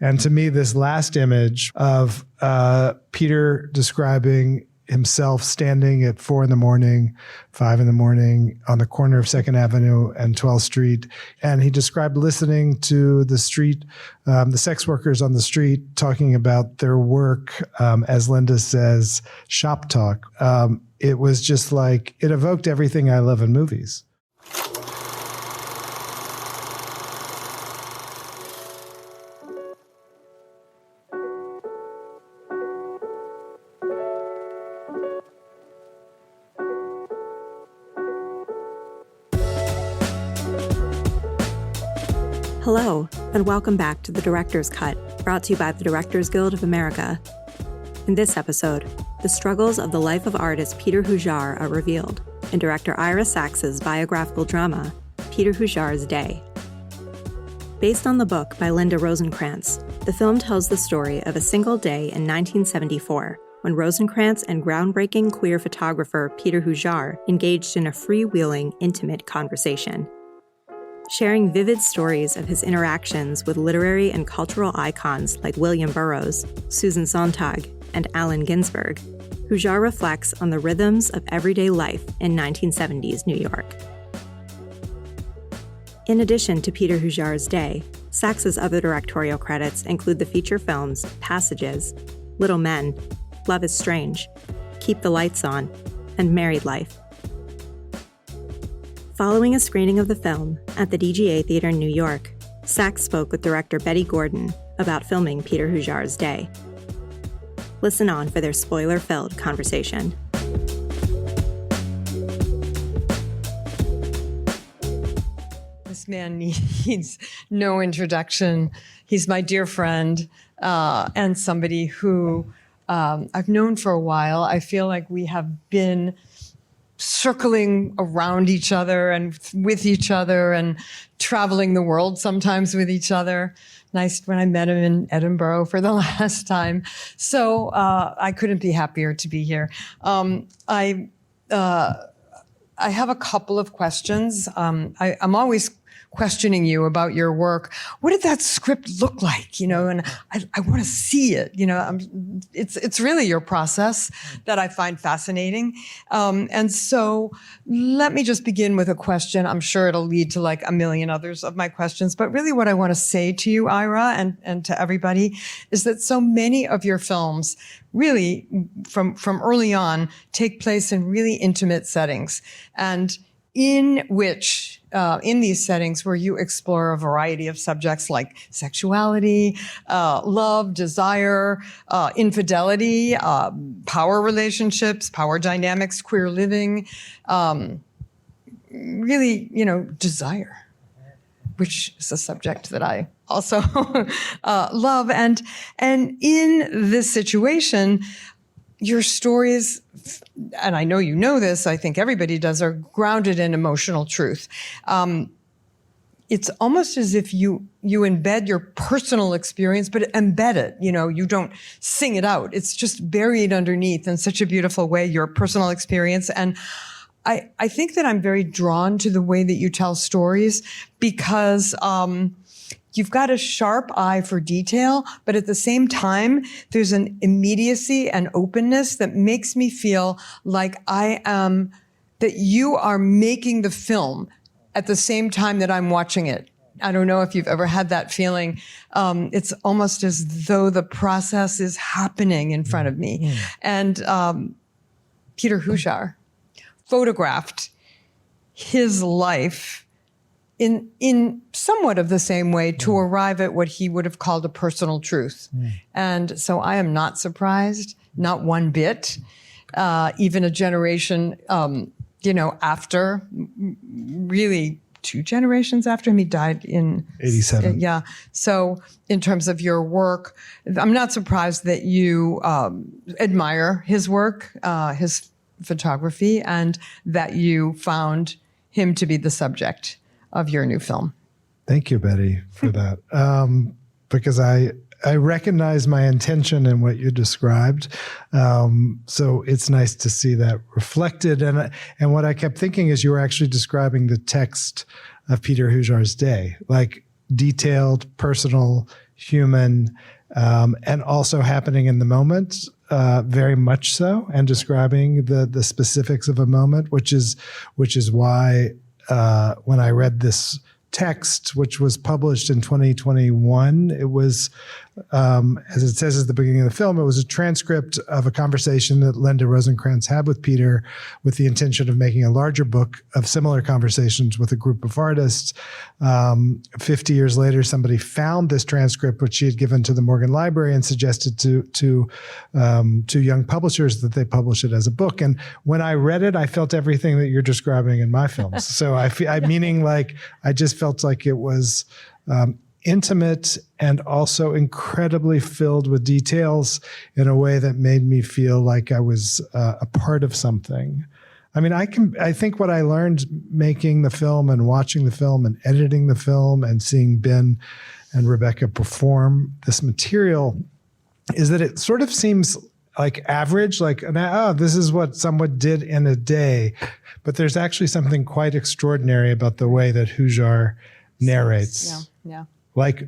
And to me, this last image of Peter describing himself standing at 4 a.m, 5 a.m, on the corner of 2nd Avenue and 12th Street. And he described listening to the street, the sex workers on the street talking about their work, as Linda says, shop talk. It was just like, it evoked everything I love in movies. Hello, and welcome back to The Director's Cut, brought to you by the Directors Guild of America. In this episode, the struggles of the life of artist Peter Hujar are revealed in director Ira Sachs's biographical drama, Peter Hujar's Day. Based on the book by Linda Rosenkrantz, the film tells the story of a single day in 1974 when Rosenkrantz and groundbreaking queer photographer Peter Hujar engaged in a freewheeling, intimate conversation. Sharing vivid stories of his interactions with literary and cultural icons like William Burroughs, Susan Sontag, and Allen Ginsberg, Hujar reflects on the rhythms of everyday life in 1970s New York. In addition to Peter Hujar's Day, Sachs's other directorial credits include the feature films Passages, Little Men, Love is Strange, Keep the Lights On, and Married Life. Following a screening of the film at the DGA Theater in New York, Sachs spoke with director Bette Gordon about filming Peter Hujar's Day. Listen on for their spoiler-filled conversation. This man needs no introduction. He's my dear friend and somebody who I've known for a while. I feel like we have been circling around each other and with each other and traveling the world sometimes with each other. Nice when I met him in Edinburgh for the last time. So I couldn't be happier to be here. I have a couple of questions. I'm always questioning you about your work. What did that script look like? You know, and I want to see it. You know, it's really your process that I find fascinating. And so let me just begin with a question. I'm sure it'll lead to like a million others of my questions. But really what I want to say to you, Ira, and to everybody is that so many of your films really from early on take place in really intimate settings, and in which in these settings where you explore a variety of subjects like sexuality, love, desire, infidelity, power relationships, power dynamics, queer living, really, you know, desire, which is a subject that I also love. And in this situation, your stories, and I know you know this, I think everybody does, are grounded in emotional truth. It's almost as if you embed your personal experience, but embed it, you know, you don't sing it out. It's just buried underneath in such a beautiful way, your personal experience. And I think that I'm very drawn to the way that you tell stories because you've got a sharp eye for detail, but at the same time, there's an immediacy and openness that makes me feel like that you are making the film at the same time that I'm watching it. I don't know if you've ever had that feeling. It's almost as though the process is happening in front of me. And Peter Hujar photographed his life in somewhat of the same way to arrive at what he would have called a personal truth. And so I am not surprised, not one bit, even a generation, after, really 2 generations after him. He died in 87. Yeah. So in terms of your work, I'm not surprised that you admire his work, his photography, and that you found him to be the subject of your new film. Thank you, Bette, for that. Because I recognize my intention in what you described. So it's nice to see that reflected. And what I kept thinking is you were actually describing the text of Peter Hujar's Day, like detailed, personal, human, and also happening in the moment, very much so, and describing the specifics of a moment, which is why when I read this text, which was published in 2021, it was, as it says at the beginning of the film, it was a transcript of a conversation that Linda Rosenkrantz had with Peter with the intention of making a larger book of similar conversations with a group of artists. 50 years later, somebody found this transcript, which she had given to the Morgan Library, and suggested to young publishers that they publish it as a book. And when I read it, I felt everything that you're describing in my films. So meaning like, I just felt like it was intimate and also incredibly filled with details in a way that made me feel like I was a part of something. I mean, I think what I learned making the film and watching the film and editing the film and seeing Ben and Rebecca perform this material is that it sort of seems like average, like, oh, this is what someone did in a day. But there's actually something quite extraordinary about the way that Hujar narrates. Yeah. Like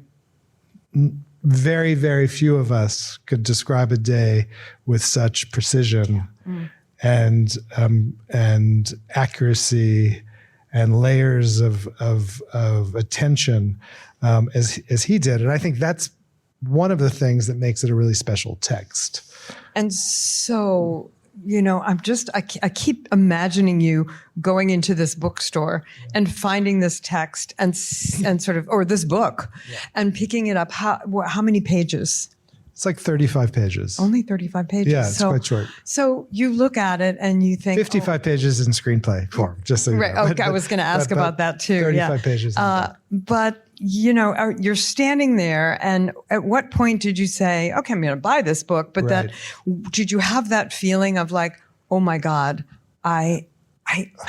very, very few of us could describe a day with such precision and accuracy and layers of attention as he did. And I think that's one of the things that makes it a really special text. And so, I keep imagining you going into this bookstore and finding this text and sort of, or this book, and picking it up. How many pages? It's like 35 pages. Only 35 pages. Yeah, it's quite short. So you look at it and you think 55 pages in screenplay form. Just so you know. Okay, I was going to ask about that too. 35 pages. But you're standing there, and at what point did you say, "Okay, I'm going to buy this book"? But did you have that feeling of like, "Oh my God, I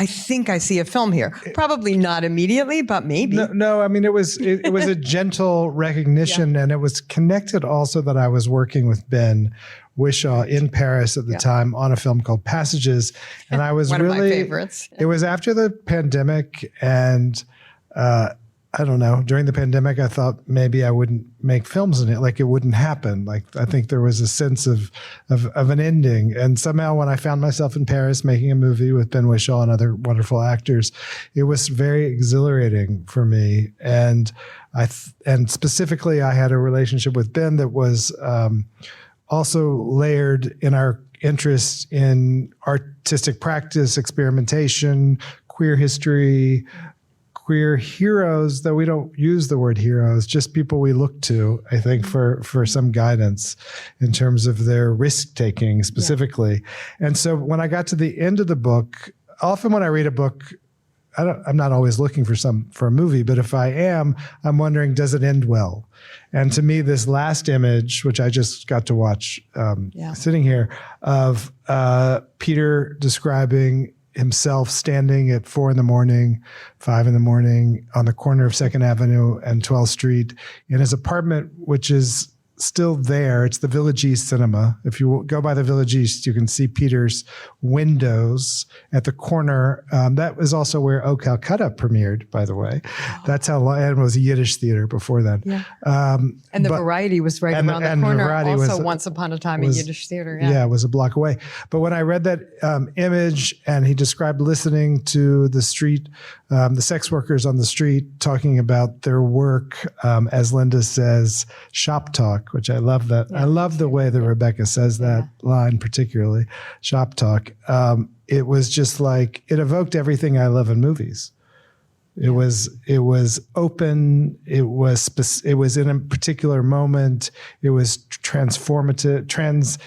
think I see a film here"? Probably not immediately, but maybe. No. I mean, it was a gentle recognition, and it was connected also that I was working with Ben Whishaw in Paris at the time on a film called Passages, and I was one really of my favorites. It was after the pandemic, and I don't know. During the pandemic, I thought maybe I wouldn't make films in it. Like it wouldn't happen. Like I think there was a sense of an ending. And somehow when I found myself in Paris making a movie with Ben Whishaw and other wonderful actors, it was very exhilarating for me. And and specifically, I had a relationship with Ben that was also layered in our interest in artistic practice, experimentation, queer history, queer heroes, though we don't use the word heroes, just people we look to, I think, for some guidance in terms of their risk-taking specifically. Yeah. And so when I got to the end of the book, often when I read a book, I'm not always looking for a movie, but if I am, I'm wondering, does it end well? And to me, this last image, which I just got to watch sitting here, of Peter describing himself standing at 4 a.m, 5 a.m. on the corner of 2nd Avenue and 12th Street in his apartment, which is still there. It's the Village East Cinema. If you go by the Village East, you can see Peter's windows at the corner. That was also where Oh Calcutta premiered, by the way. Oh. That's how long, and it was a Yiddish theater before that. Yeah. And the Variety was right around the corner. Also, Once Upon a Time, a Yiddish theater. Yeah, it was a block away. But when I read that image, and he described listening to the street, the sex workers on the street talking about their work, as Linda says, shop talk, which I love that. Yeah, I love the way that Rebecca says that line, particularly shop talk. It was just like, it evoked everything I love in movies. It was open. It was in a particular moment. It was transformative.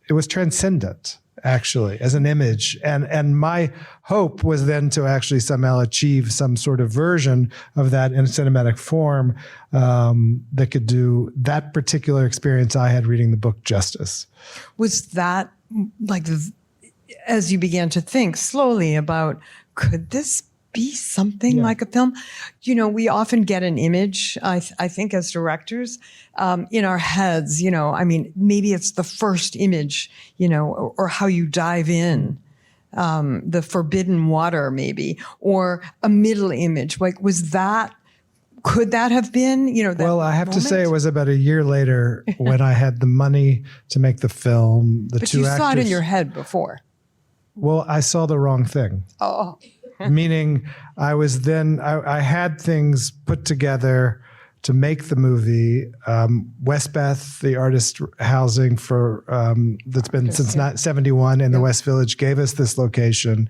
It was transcendent, actually, as an image. And my hope was then to actually somehow achieve some sort of version of that in a cinematic form that could do that particular experience I had reading the book justice. Was that like, as you began to think slowly about, could this be something like a film? We often get an image, I think, as directors, in our heads, maybe it's the first image, or how you dive in, the forbidden water maybe, or a middle image. Like, could that have been, that Well, I have to say it moment? was about a year later when I had the money to make the film. The But two you actors, saw it in your head before. Well, I saw the wrong thing. Oh. Meaning I had things put together to make the movie. Westbeth, the artist housing for that's been since 1971 in the West Village, gave us this location.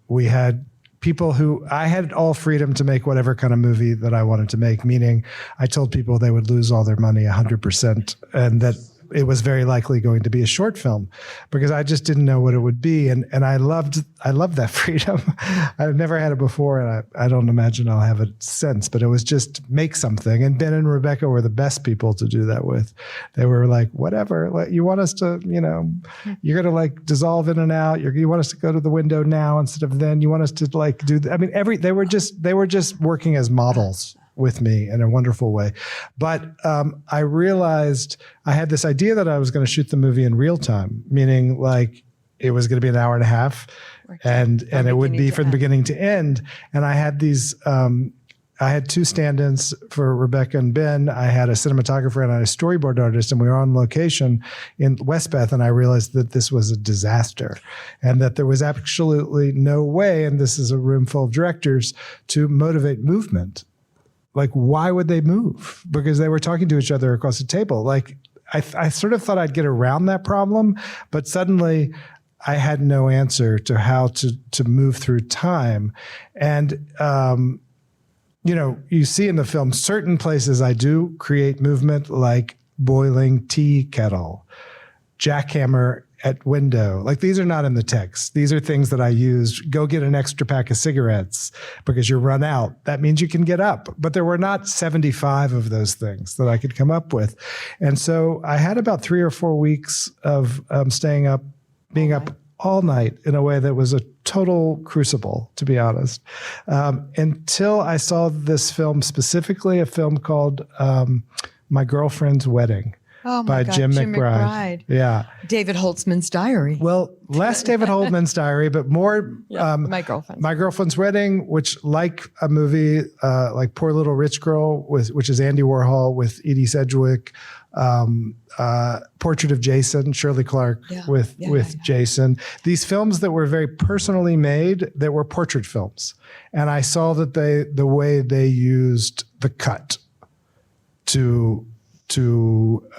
We had people who I had all freedom to make whatever kind of movie that I wanted to make, meaning I told people they would lose all their money 100% and that it was very likely going to be a short film because I just didn't know what it would be. And I loved that freedom. I've never had it before and I don't imagine I'll have it since, but it was just make something. And Ben and Rebecca were the best people to do that with. They were like, whatever, like, you want us to, you're going to like dissolve in and out. You want us to go to the window now instead of then. You want us to like do, they were just working as models with me in a wonderful way. But I realized I had this idea that I was going to shoot the movie in real time, meaning like it was going to be an hour and a half and it would be from beginning to end. And I had these, I had two stand-ins for Rebecca and Ben. I had a cinematographer and I had a storyboard artist, and we were on location in Westbeth, and I realized that this was a disaster and that there was absolutely no way, and this is a room full of directors, to motivate movement. Like, why would they move? Because they were talking to each other across the table. Like, I sort of thought I'd get around that problem, but suddenly I had no answer to how to move through time. And, you see in the film certain places I do create movement, like boiling tea kettle, jackhammer at window. Like, these are not in the text. These are things that I used. Go get an extra pack of cigarettes because you run out. That means you can get up. But there were not 75 of those things that I could come up with. And so I had about 3 or 4 weeks of staying up, being up all night in a way that was a total crucible, to be honest, until I saw this film, specifically a film called My Girlfriend's Wedding. Oh by God, Jim McBride. Yeah. David Holtzman's diary. Well, less David Holtzman's diary, but more My Girlfriend's. My Girlfriend's Wedding, which, like a movie like Poor Little Rich Girl, which is Andy Warhol with Edie Sedgwick, Portrait of Jason, Shirley Clark with Jason. These films that were very personally made, that were portrait films. And I saw that the way they used the cut to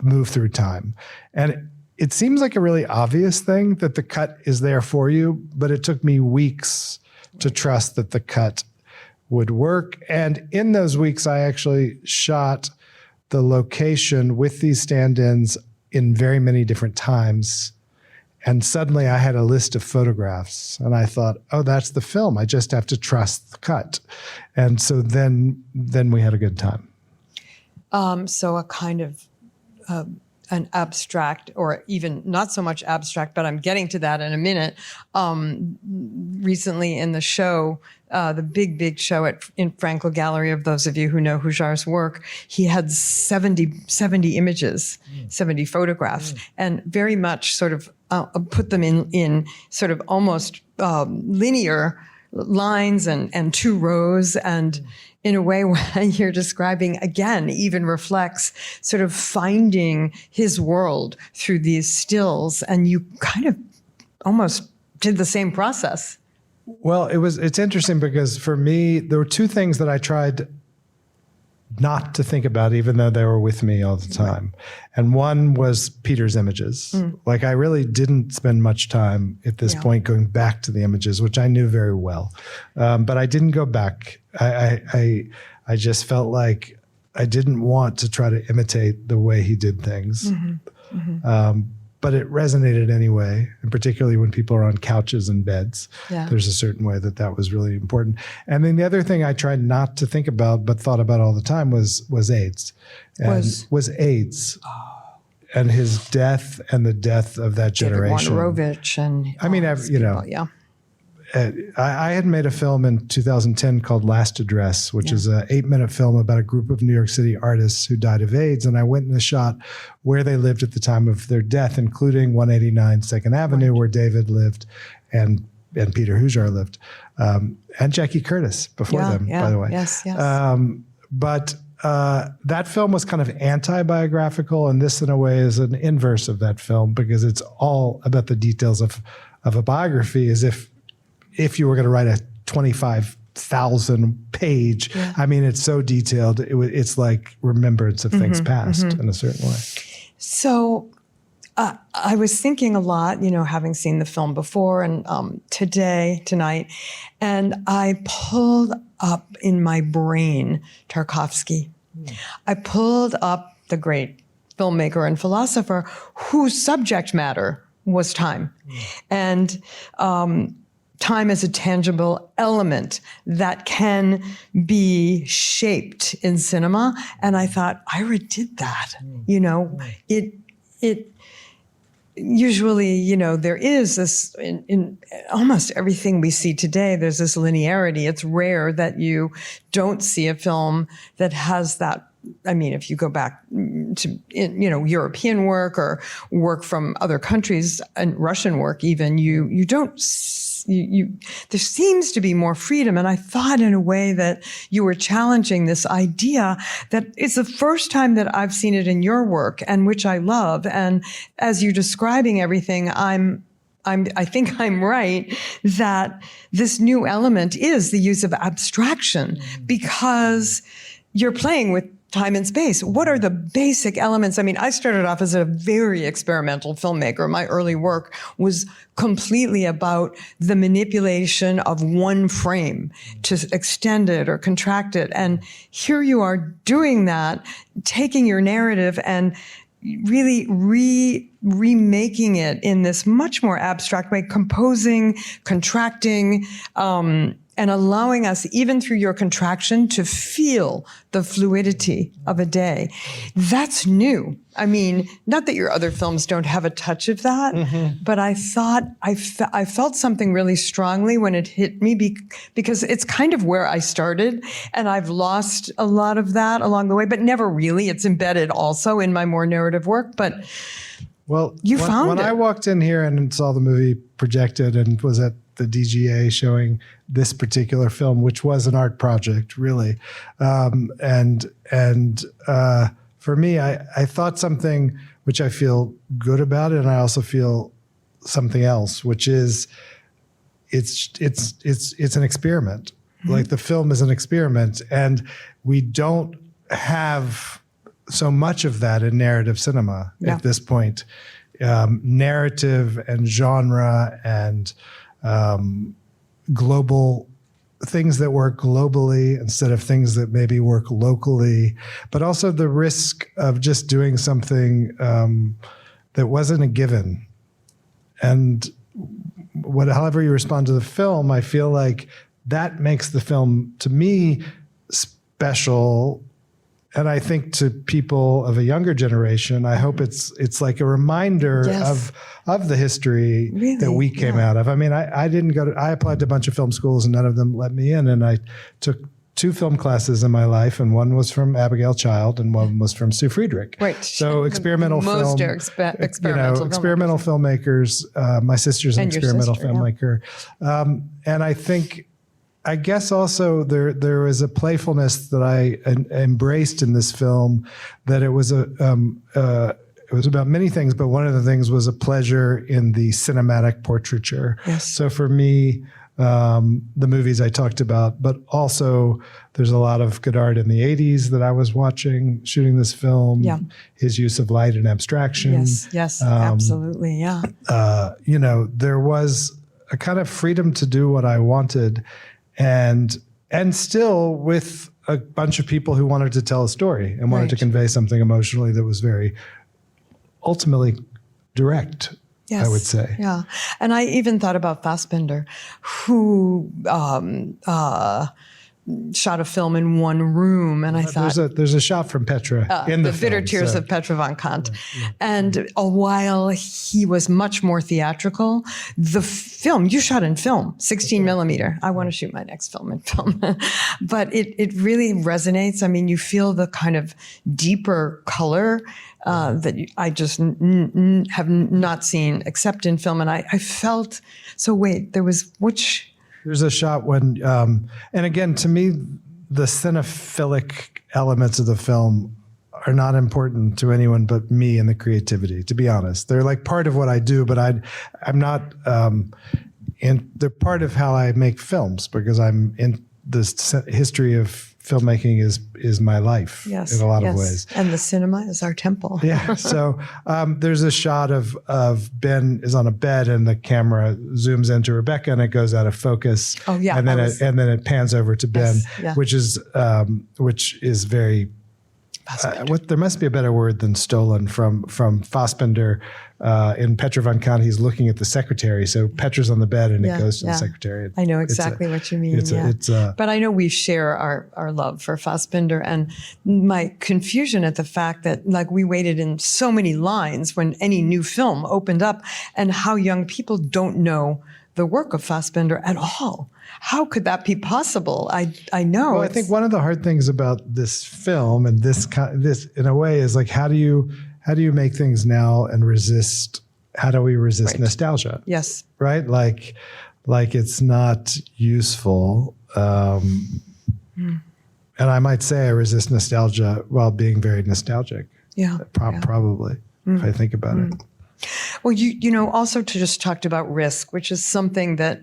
move through time. And it seems like a really obvious thing that the cut is there for you, but it took me weeks to trust that the cut would work. And in those weeks, I actually shot the location with these stand-ins in very many different times. And suddenly I had a list of photographs and I thought, oh, that's the film. I just have to trust the cut. And so then we had a good time. So a kind of an abstract, or even not so much abstract, but I'm getting to that in a minute. Recently in the show, the big show in Frankel Gallery, of those of you who know Hujar's work, he had 70 images, 70 photographs, and very much sort of put them in sort of almost linear lines and 2 rows, and in a way what you're describing, again, even reflects sort of finding his world through these stills, and you kind of almost did the same process. Well, it's interesting because for me, there were 2 things that I tried not to think about, even though they were with me all the time. And one was Peter's images. Like, I really didn't spend much time at this point going back to the images, which I knew very well. But I didn't go back. I just felt like I didn't want to try to imitate the way he did things. But it resonated anyway, and particularly when people are on couches and beds. There's a certain way that was really important. And then the other thing I tried not to think about, but thought about all the time, was AIDS. Was AIDS. And his death and the death of that generation. David Wojnarowicz and I mean, I had made a film in 2010 called Last Address, which is an 8-minute film about a group of New York City artists who died of AIDS. And I went and shot where they lived at the time of their death, including 189 2nd Avenue, where David lived, and and Peter Hujar lived, and Jackie Curtis before them, by the way. Yes. But that film was kind of anti-biographical, and this, in a way, is an inverse of that film because it's all about the details of a biography, as if you were going to write a 25,000 page. Yeah. I mean, it's so detailed. It's like remembrance of things past in a certain way. So I was thinking a lot, having seen the film before and tonight, and I pulled up in my brain Tarkovsky. I pulled up the great filmmaker and philosopher whose subject matter was time. And time is a tangible element that can be shaped in cinema. And I thought, Ira did that. It usually, there is this, in almost everything we see today, there's this linearity. It's rare that you don't see a film that has that. I mean, if you go back to, European work or work from other countries and Russian work even, you don't, there seems to be more freedom. And I thought in a way that you were challenging this idea that it's the first time that I've seen it in your work, and which I love. And as you're describing everything, I think I'm right that this new element is the use of abstraction because you're playing with time and space. What are the basic elements? I mean, I started off as a very experimental filmmaker. My early work was completely about the manipulation of one frame to extend it or contract it. And here you are doing that, taking your narrative and really remaking it in this much more abstract way, composing, contracting, and allowing us, even through your contraction, to feel the fluidity of a day. That's new. I mean, not that your other films don't have a touch of that, but I thought I felt something really strongly when it hit me because it's kind of where I started, and I've lost a lot of that along the way, but never really. It's embedded also in my more narrative work, but well, when I walked in here and saw the movie projected and was at the DGA showing this particular film, which was an art project, really. And for me, I thought something which I feel good about it, and I also feel something else, which is it's an experiment. Like the film is an experiment, and we don't have so much of that in narrative cinema at this point. Narrative and genre and global things that work globally instead of things that maybe work locally, but also the risk of just doing something that wasn't a given. And however you respond to the film, I feel like that makes the film, to me, special. And I think to people of a younger generation, I hope it's like a reminder of the history that we came out of. I mean, I applied to a bunch of film schools and none of them let me in. And I took 2 film classes in my life, and one was from Abigail Child and one was from Sue Friedrich. Right. So experimental film, experimental filmmakers. My sister's an experimental filmmaker. And I guess also there was a playfulness that I embraced in this film, that it was it was about many things, but one of the things was a pleasure in the cinematic portraiture. Yes. So for me, the movies I talked about, but also there's a lot of good art in the 80s that I was watching, shooting this film. Yeah. His use of light and abstraction. Yes, absolutely, yeah. There was a kind of freedom to do what I wanted, and still with a bunch of people who wanted to tell a story and wanted to convey something emotionally that was very ultimately direct. Yes, I would say. Yeah. And I even thought about Fassbinder, who shot a film in one room, and I thought there's a shot from Petra in the Bitter film, Tears of Petra von Kant. And while he was much more theatrical, the film, you shot in film, 16 millimeter. I want to shoot my next film in film. But it really resonates. I mean, you feel the kind of deeper color that I just have not seen except in film. And I felt, so wait, there's a shot when, and again, to me, the cinephilic elements of the film are not important to anyone but me and the creativity, to be honest. They're like part of what I do, but I'm not, and they're part of how I make films, because I'm in the history of filmmaking is my life in a lot of ways. And the cinema is our temple. Yeah. So there's a shot of Ben is on a bed and the camera zooms into Rebecca and it goes out of focus. Oh yeah. And then it pans over to Ben, which is very. There must be a better word than stolen from Fassbinder. In Petra von Kant, he's looking at the secretary. So Petra's on the bed and it goes to the secretary. I know exactly what you mean. But I know we share our love for Fassbinder, and my confusion at the fact that like we waited in so many lines when any new film opened up, and how young people don't know the work of Fassbinder at all. How could that be possible? I know. Well, I think one of the hard things about this film and this in a way is like, how do you make things now and resist? How do we resist nostalgia? Yes. Right. Like it's not useful. And I might say I resist nostalgia while being very nostalgic. Yeah. Probably, if I think about it. Well, you know, also to just talked about risk, which is something that,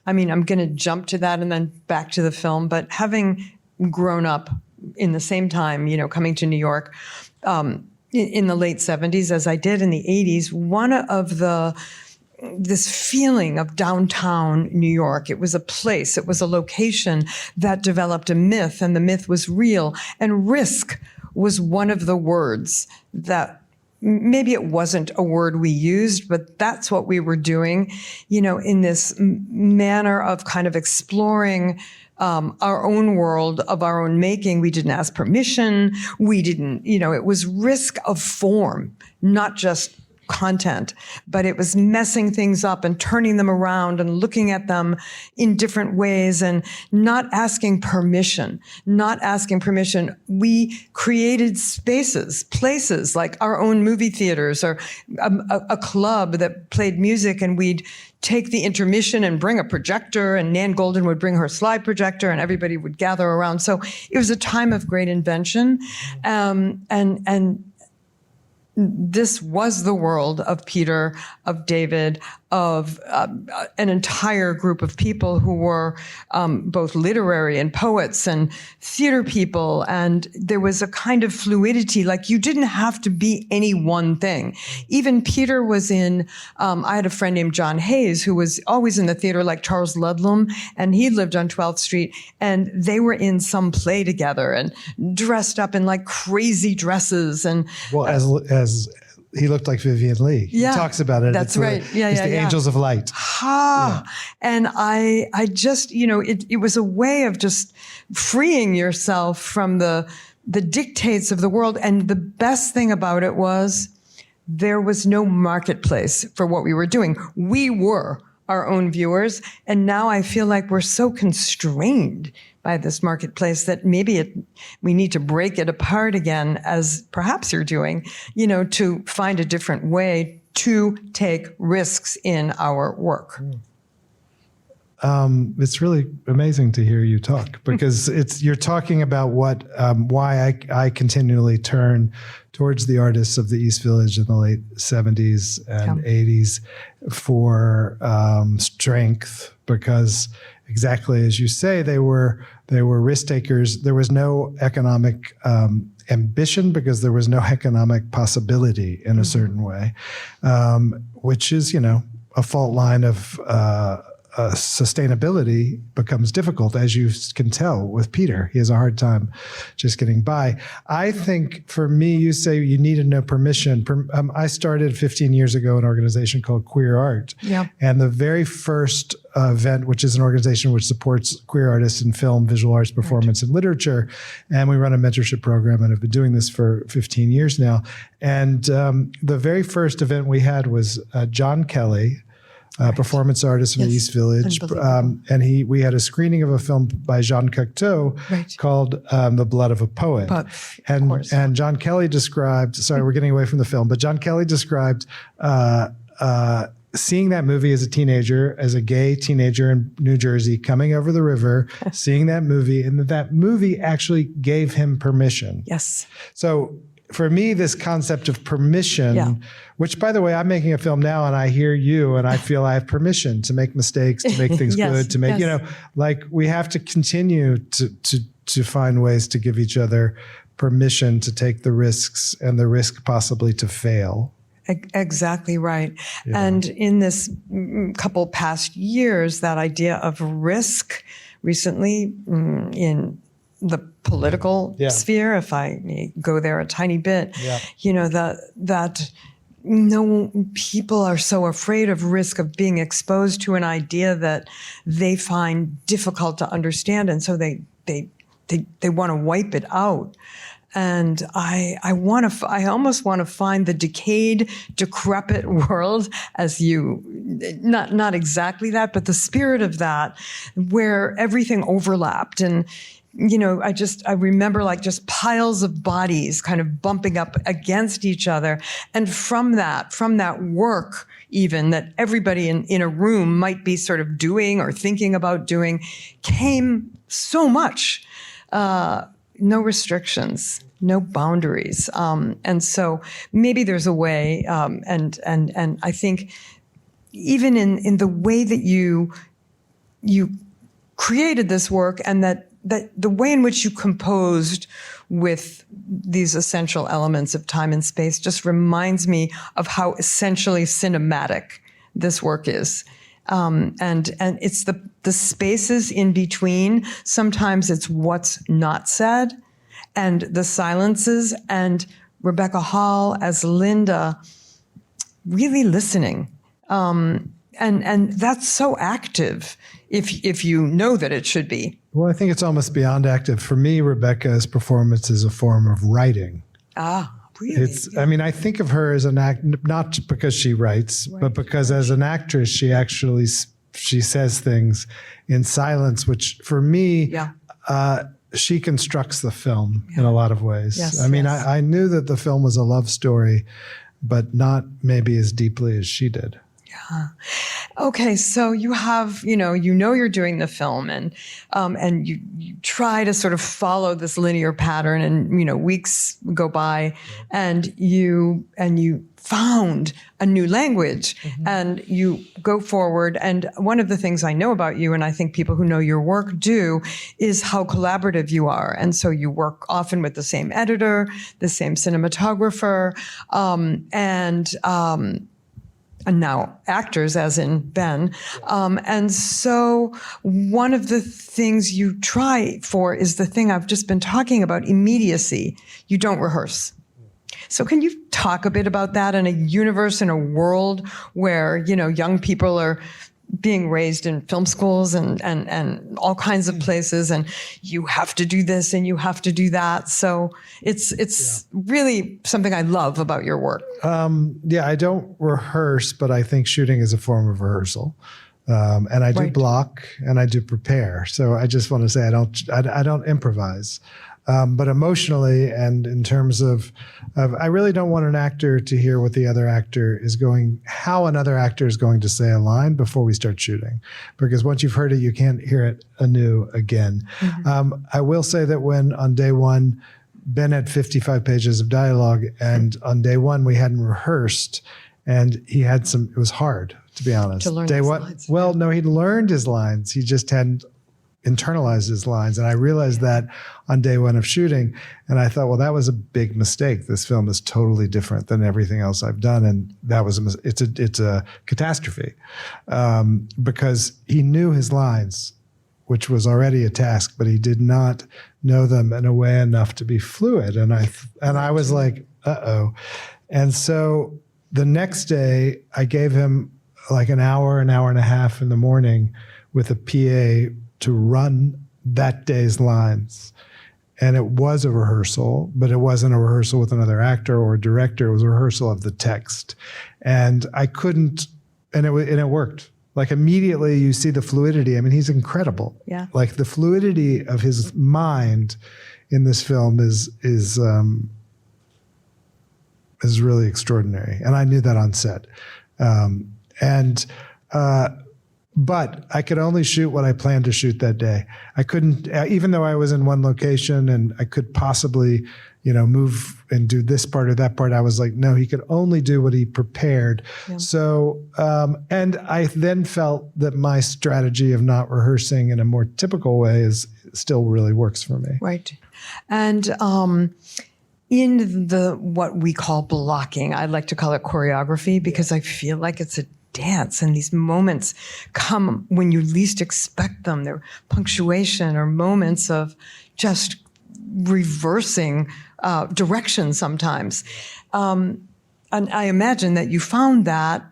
I mean, I'm going to jump to that and then back to the film, but having grown up in the same time, you know, coming to New York in the late 70s, as I did in the 80s, one of this feeling of downtown New York, it was a place, it was a location that developed a myth, and the myth was real, and risk was one of the words that maybe it wasn't a word we used, but that's what we were doing, you know, in this manner of kind of exploring our own world of our own making. We didn't ask permission. We didn't, you know, it was risk of form, not just content, but it was messing things up and turning them around and looking at them in different ways and not asking permission. We created spaces, places like our own movie theaters or a club that played music, and we'd take the intermission and bring a projector, and Nan Goldin would bring her slide projector and everybody would gather around. So it was a time of great invention. And this was the world of Peter, of David, of an entire group of people who were both literary and poets and theater people. And there was a kind of fluidity, like you didn't have to be any one thing. Even Peter was in, I had a friend named John Hayes who was always in the theater, like Charles Ludlam, and he lived on 12th Street, and they were in some play together and dressed up in like crazy dresses. And well, as he looked like Vivian Lee. Yeah, he talks about it. That's right. It's the Angels of Light. And I just, you know, it was a way of just freeing yourself from the dictates of the world. And the best thing about it was there was no marketplace for what we were doing. We were our own viewers. And now I feel like we're so constrained by this marketplace that maybe we need to break it apart again, as perhaps you're doing, you know, to find a different way to take risks in our work. It's really amazing to hear you talk, because you're talking about why I continually turn towards the artists of the East Village in the late 70s and 80s for strength, because exactly as you say, they were risk takers. There was no economic ambition because there was no economic possibility in a certain way, which is, you know, a fault line of sustainability becomes difficult, as you can tell with Peter. He has a hard time just getting by. I think for me, you say you needed no permission. I started 15 years ago an organization called Queer Art. Yeah. And the very first event, which is an organization which supports queer artists in film, visual arts, performance, and literature. And we run a mentorship program and have been doing this for 15 years now. And the very first event we had was John Kelly, performance artist from the East Village. And we had a screening of a film by Jean Cocteau called The Blood of a Poet. And John Kelly described, sorry, we're getting away from the film, but John Kelly described seeing that movie as a teenager, as a gay teenager in New Jersey, coming over the river, seeing that movie, and that movie actually gave him permission. Yes. So for me, this concept of permission, which, by the way, I'm making a film now and I hear you and I feel I have permission to make mistakes, to make things good, to make, like we have to continue to find ways to give each other permission to take the risks and the risk possibly to fail. Exactly right. Yeah. And in this couple past years, that idea of risk recently in the political sphere, if I go there a tiny bit, that people are so afraid of risk, of being exposed to an idea that they find difficult to understand. And so they want to wipe it out. And I almost want to find the decayed, decrepit world as not exactly that, but the spirit of that, where everything overlapped. And, I remember like just piles of bodies kind of bumping up against each other. And from that work, even that everybody in a room might be sort of doing or thinking about doing, came so much. No restrictions, no boundaries. And so maybe there's a way, and I think even in the way that you created this work and that the way in which you composed with these essential elements of time and space just reminds me of how essentially cinematic this work is. And it's the spaces in between. Sometimes it's what's not said and the silences, and Rebecca Hall as Linda really listening. And that's so active if you know that it should be. Well, I think it's almost beyond active. For me, Rebecca's performance is a form of writing. Really? I mean, I think of her as an act, not because she writes, but because as an actress, she says things in silence, which for me, she constructs the film in a lot of ways. Yes, I mean, I knew that the film was a love story, but not maybe as deeply as she did. Yeah. Okay. So you have, you're doing the film and you try to sort of follow this linear pattern and, weeks go by and you found a new language and you go forward. And one of the things I know about you, and I think people who know your work do, is how collaborative you are. And so you work often with the same editor, the same cinematographer, and now actors, as in Ben. And so one of the things you try for is the thing I've just been talking about, immediacy. You don't rehearse. So can you talk a bit about that in a universe, in a world where, young people are being raised in film schools and all kinds of places, and you have to do this and you have to do that. So it's really something I love about your work. I don't rehearse, but I think shooting is a form of rehearsal. And I do block and I do prepare. So I just want to say I don't improvise. But emotionally and in terms of I really don't want an actor to hear what the other actor is how another actor is going to say a line before we start shooting. Because once you've heard it, you can't hear it anew again. I will say that when on day one, Ben had 55 pages of dialogue, and on day one, we hadn't rehearsed, and he had it was hard, to be honest. To learn his lines. Well, no, he'd learned his lines. He just hadn't internalized his lines. And I realized that on day one of shooting. And I thought, well, that was a big mistake. This film is totally different than everything else I've done. And that was it's a catastrophe, because he knew his lines, which was already a task, but he did not know them in a way enough to be fluid. And I was like, uh-oh. And so the next day I gave him like an hour and a half in the morning with a PA to run that day's lines. And it was a rehearsal, but it wasn't a rehearsal with another actor or a director. It was a rehearsal of the text. And I couldn't, and it worked. Like immediately you see the fluidity. I mean, he's incredible. Yeah. Like the fluidity of his mind in this film is really extraordinary. And I knew that on set. But I could only shoot what I planned to shoot that day. I couldn't, even though I was in one location and I could possibly, move and do this part or that part, I was like, no, he could only do what he prepared. Yeah. So, and I then felt that my strategy of not rehearsing in a more typical way still really works for me. Right. And in what we call blocking, I like to call it choreography because I feel like it's a dance, and these moments come when you least expect them. They're punctuation or moments of just reversing direction sometimes. And I imagine that you found that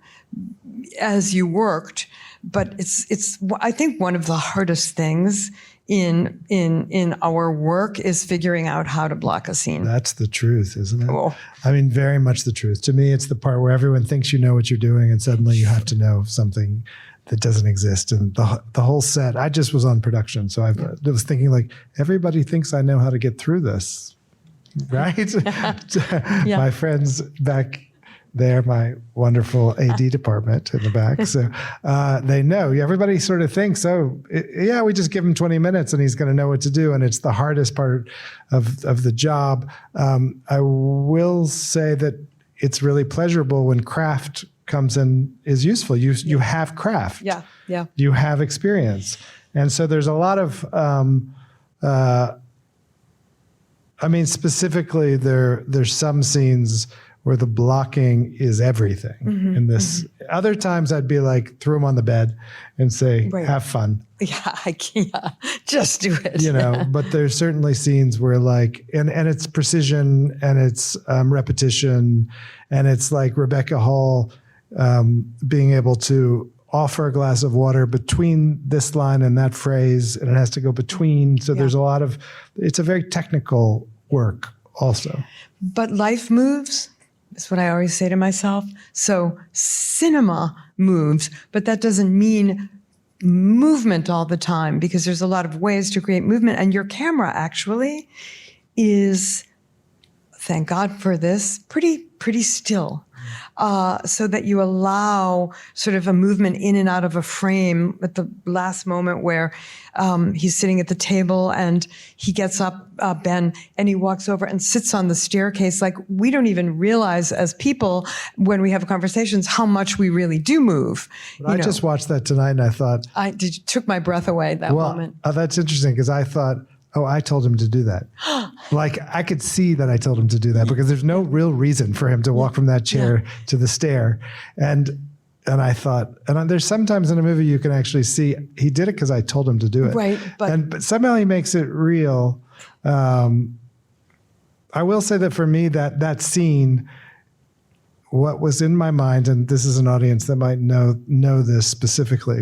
as you worked, but it's I think one of the hardest things in our work is figuring out how to block a scene. That's the truth, isn't it? Oh. I mean, very much the truth. To me, it's the part where everyone thinks you know what you're doing and suddenly you have to know something that doesn't exist. And the whole set, I just was on production. So I was thinking like, everybody thinks I know how to get through this, right? Yeah. My friends back there, my wonderful AD department in the back. So they know. Everybody sort of thinks, we just give him 20 minutes and he's going to know what to do. And it's the hardest part of the job. I will say that it's really pleasurable when craft comes in is useful. You have craft. Yeah, yeah. You have experience. And so there's a lot of, specifically there's some scenes where the blocking is everything in this. Mm-hmm. Other times I'd be like, throw him on the bed and say, have fun. Yeah, I can't. Just do it. But there's certainly scenes where like, and it's precision and it's repetition, and it's like Rebecca Hall being able to offer a glass of water between this line and that phrase, and it has to go between. So there's a lot of, it's a very technical work also. But life moves. That's what I always say to myself. So cinema moves, but that doesn't mean movement all the time, because there's a lot of ways to create movement. And your camera actually is, thank God for this, pretty still. So that you allow sort of a movement in and out of a frame at the last moment where he's sitting at the table and he gets up, Ben, and he walks over and sits on the staircase. Like, we don't even realize as people when we have conversations how much we really do move. I just watched that tonight and I thought... took my breath away that moment. That's interesting, because I thought, I told him to do that. Like, I could see that I told him to do that, because there's no real reason for him to walk from that chair to the stair. And I thought, and there's sometimes in a movie you can actually see he did it because I told him to do it. Right. But somehow he makes it real. I will say that for me, that scene, what was in my mind, and this is an audience that might know this specifically,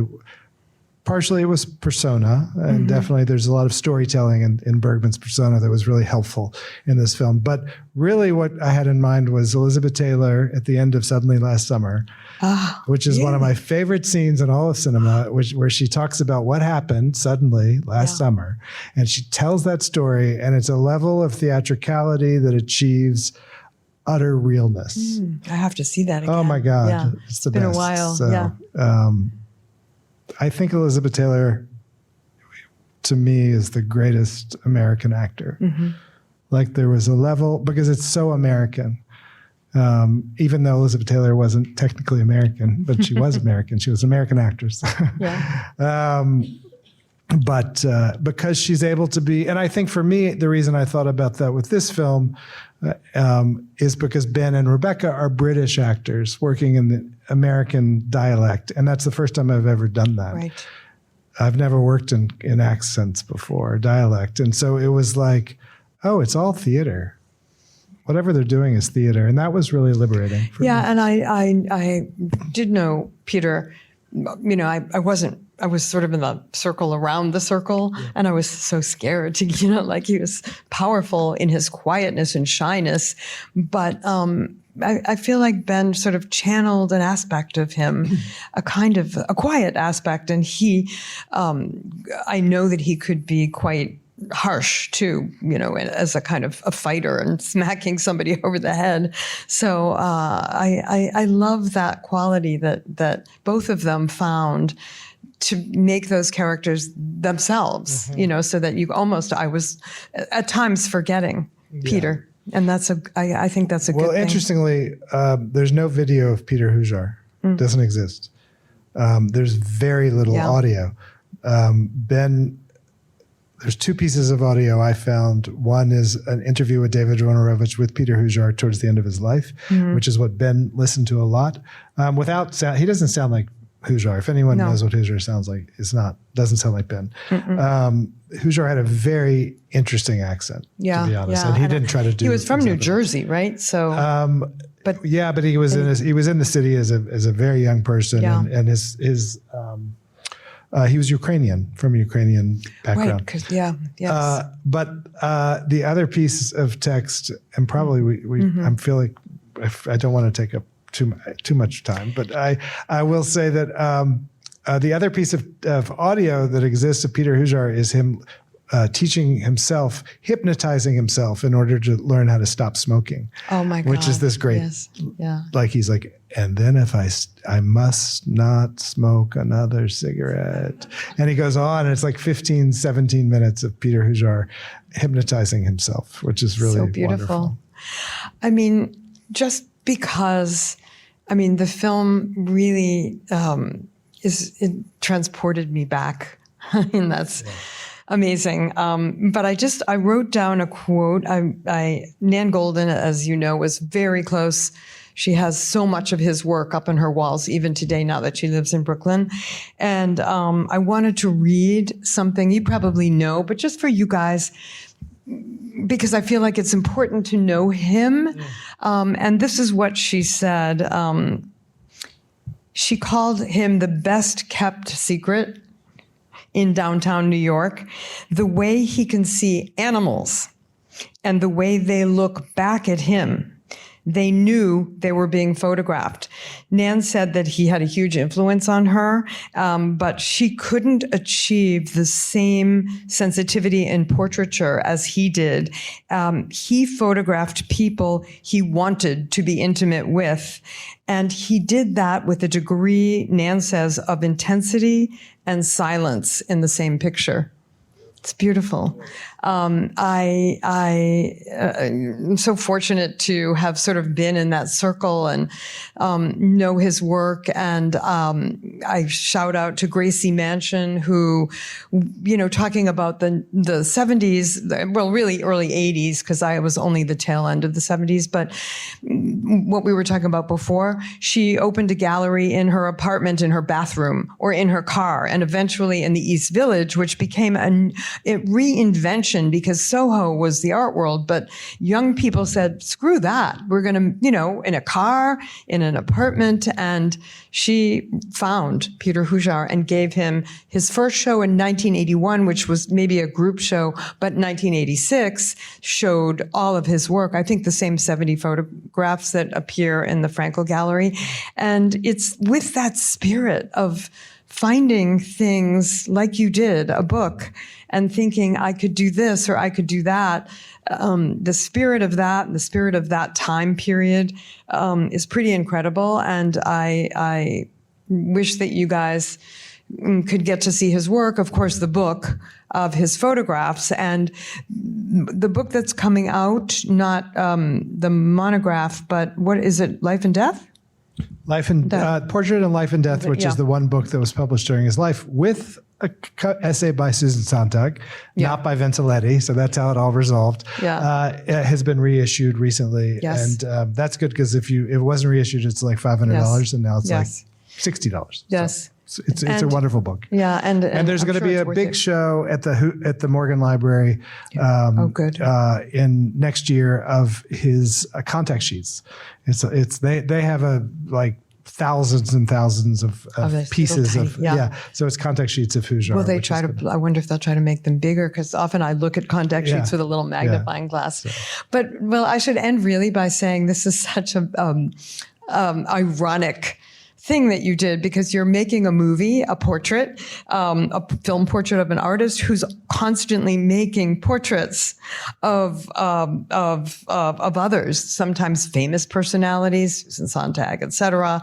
partially it was persona, and definitely there's a lot of storytelling in Bergman's persona that was really helpful in this film. But really what I had in mind was Elizabeth Taylor at the end of Suddenly Last Summer, which is one of my favorite scenes in all of cinema, where she talks about what happened suddenly last summer. And she tells that story, and it's a level of theatricality that achieves utter realness. I have to see that again. Oh my God. It's the best. Been a while. So, I think Elizabeth Taylor, to me, is the greatest American actor. Like, there was a level, because it's so American. Even though Elizabeth Taylor wasn't technically American, but she was American. She was an American actress. but because she's able to be, and I think for me, the reason I thought about that with this film is because Ben and Rebecca are British actors working in the American dialect, and that's the first time I've ever done that. Right. I've never worked in accents before, dialect, and so it was like, oh, it's all theater. Whatever they're doing is theater, and that was really liberating for me. And I did know Peter. You know, I was sort of in the circle around the circle, and I was so scared to, you know, like he was powerful in his quietness and shyness. But I feel like Ben sort of channeled an aspect of him, a kind of a quiet aspect. And he, I know that he could be quite harsh too, you know, as a kind of a fighter and smacking somebody over the head. So I love that quality that both of them found to make those characters themselves, you know, so that you almost, I was at times forgetting Peter. And that's I think that's a good thing. Well, interestingly, there's no video of Peter Hujar. Doesn't exist. There's very little audio. There's two pieces of audio I found. One is an interview with David Wojnarowicz with Peter Hujar towards the end of his life, which is what Ben listened to a lot. Without sound, he doesn't sound like Hujar. If anyone knows what Hujar sounds like, doesn't sound like Ben. Hujar had a very interesting accent, to be honest, and he didn't try to do. He was from New Jersey, right? So, but he was in the city as a very young person, and his he was Ukrainian, from a Ukrainian background. Right, but the other piece of text, and probably I feel like I don't want to take up too much time, but I will say that the other piece of audio that exists of Peter Hujar is him teaching himself, hypnotizing himself in order to learn how to stop smoking. Oh my God. Which is this great, like he's like, and then if I must not smoke another cigarette. And he goes on, and it's like 15, 17 minutes of Peter Hujar hypnotizing himself, which is really so beautiful. Wonderful. I mean, just because, the film really it transported me back. That's amazing. But I wrote down a quote. Nan Goldin, as you know, was very close. She has so much of his work up on her walls, even today, now that she lives in Brooklyn. And I wanted to read something you probably know, but just for you guys, because I feel like it's important to know him. And this is what she said. She called him the best kept secret in downtown New York. The way he can see animals and the way they look back at him. They knew they were being photographed. Nan said that he had a huge influence on her, but she couldn't achieve the same sensitivity in portraiture as he did. He photographed people he wanted to be intimate with, and he did that with a degree, Nan says, of intensity and silence in the same picture. It's beautiful. I'm so fortunate to have sort of been in that circle and know his work. And I shout out to Gracie Mansion, who, talking about the 70s, well, really early 80s, because I was only the tail end of the 70s. But what we were talking about before, she opened a gallery in her apartment, in her bathroom, or in her car, and eventually in the East Village, which became a reinvention because Soho was the art world, but young people said, screw that. We're going to, in a car, in an apartment. And she found Peter Hujar and gave him his first show in 1981, which was maybe a group show, but 1986 showed all of his work. I think the same 70 photographs that appear in the Frankel Gallery. And it's with that spirit of finding things like you did, a book, and thinking I could do this or I could do that. The spirit of that time period is pretty incredible. And I wish that you guys could get to see his work. Of course, the book of his photographs and the book that's coming out, not the monograph, but what is it, Life and Death? Portrait and Life and Death, which is the one book that was published during his life with essay by Susan Sontag, not by Ventiletti. So that's how it all resolved. Yeah. It has been reissued recently. Yes. And that's good because if it wasn't reissued, it's like $500 and now it's like $60. Yes. So it's a wonderful book. Yeah. And there's going to be a big show at the Morgan Library good. In next year of his contact sheets. They have thousands and thousands of pieces of So it's contact sheets of Hujar. Will I wonder if they'll try to make them bigger, because often I look at contact sheets with a little magnifying glass. So. But I should end really by saying this is such a ironic thing that you did, because you're making a movie, a portrait, a film portrait of an artist who's constantly making portraits of others, sometimes famous personalities, Susan Sontag, etc.,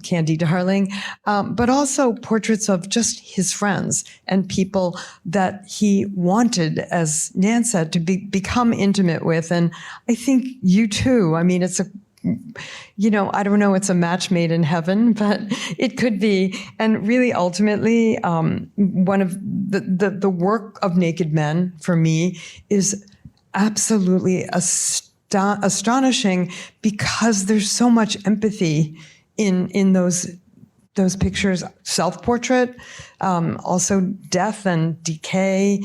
Candy Darling, but also portraits of just his friends and people that he wanted, as Nan said, to become intimate with. And I think you too. I mean, it's I don't know, it's a match made in heaven, but it could be. And really, ultimately, one of the work of Naked Men for me is absolutely astonishing, because there's so much empathy in those pictures. Self-portrait, also death and decay,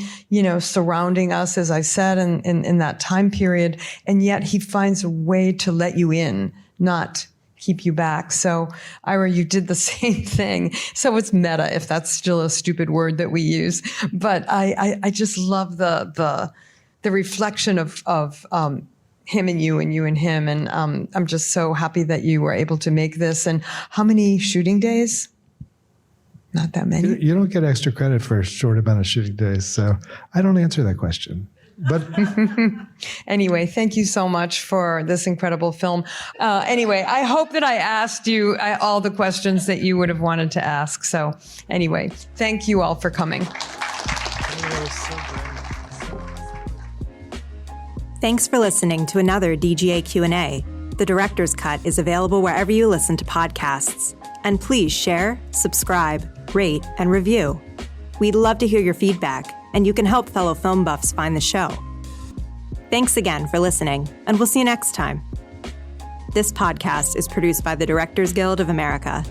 surrounding us, as I said, in that time period. And yet he finds a way to let you in, not keep you back. So, Ira, you did the same thing. So it's meta, if that's still a stupid word that we use. But I just love the reflection of him and you and him. And I'm just so happy that you were able to make this. And how many shooting days? Not that many. You don't get extra credit for a short amount of shooting days. So I don't answer that question. But anyway, thank you so much for this incredible film. Anyway, I hope that I asked you all the questions that you would have wanted to ask. So anyway, thank you all for coming. Thanks for listening to another DGA Q&A. The Director's Cut is available wherever you listen to podcasts. And please share, subscribe, rate, and review. We'd love to hear your feedback, and you can help fellow film buffs find the show. Thanks again for listening, and we'll see you next time. This podcast is produced by the Directors Guild of America